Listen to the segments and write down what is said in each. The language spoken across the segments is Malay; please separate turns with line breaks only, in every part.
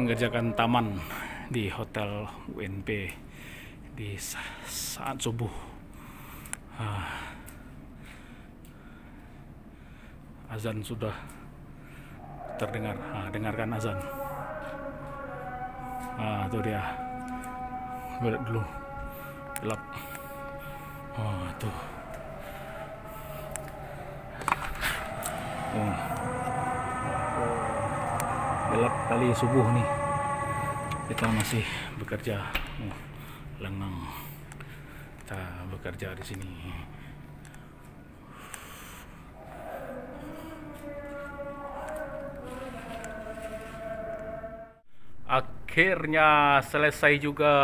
mengerjakan taman di Hotel UNP di saat subuh. Azan sudah terdengar. Dengarkan azan. Itu dia. Lihat dulu. Gelap. Tuh. Gelap kali subuh nih. Kita masih bekerja. Lengang. Kita bekerja di sini. Akhirnya selesai juga.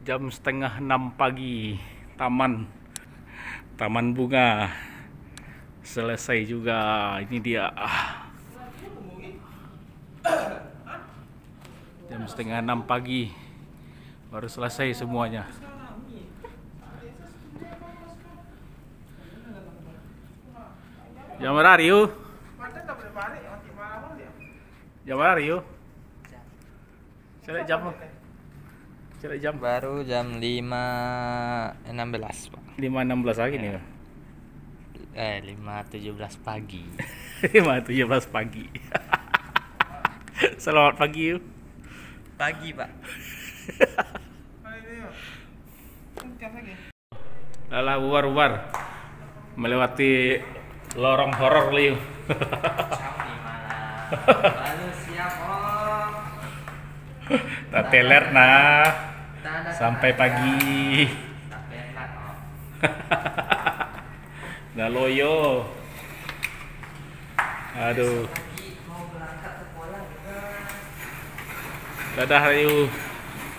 Jam 5:30 pagi. Taman bunga selesai juga. Ini dia. Jam 5:30 pagi baru selesai semuanya. Jam berapa Rio? Jam berapa Rio? Cari jam.
Baru jam 5.16 Pak.
5:16 lagi nih.
5.17 pagi.
5:17 pagi. Selamat pagi yuk.
Pagi Pak.
Lala bubar melewati lorong horor liu.
Lalu siap
Tak teler sampai pagi. Dah loyo. Aduh. Dadah Ayu.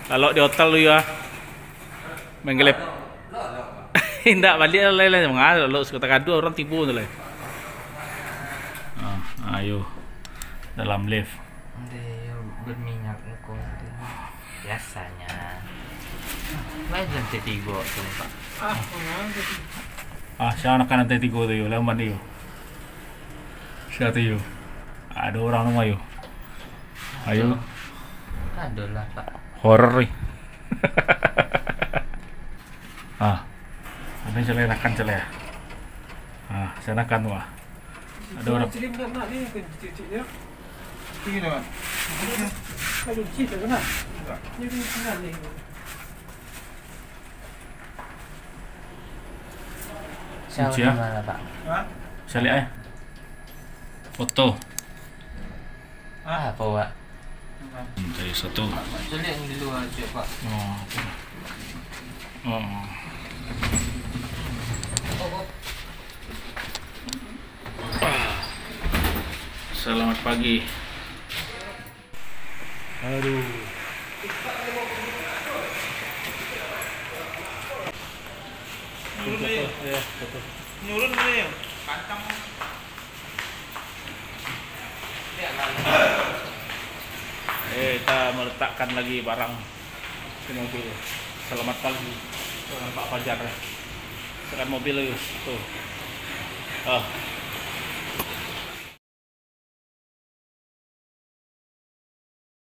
Kalau di hotel lu ya. Menggelep. Tidak balik lele mengalir lo sekitar kado orang tipu tu le. Ayo dalam lift.
Berminyak engkau biasanya. Lain lantai 3 tu Pak.
Siapa nak lantai 3 tu yo, lamban yo. Siapa tu yo? Ada orang rumah yo. Ayo.
Ada lah Pak.
Horor ni. Ada celerakan celeh. Sanakan tu ada orang.
Siapa di mana Pak?
Saya lihat foto.
Apa Pak?
Dari satu.
Lihat yang di luar aja Pak.
Selamat pagi. Aduh.
Nurun boleh ya? Kantong.
Kita meletakkan lagi barang di mobil. Selamat pagi. Pak Fajar. Sekarang mobil tuh.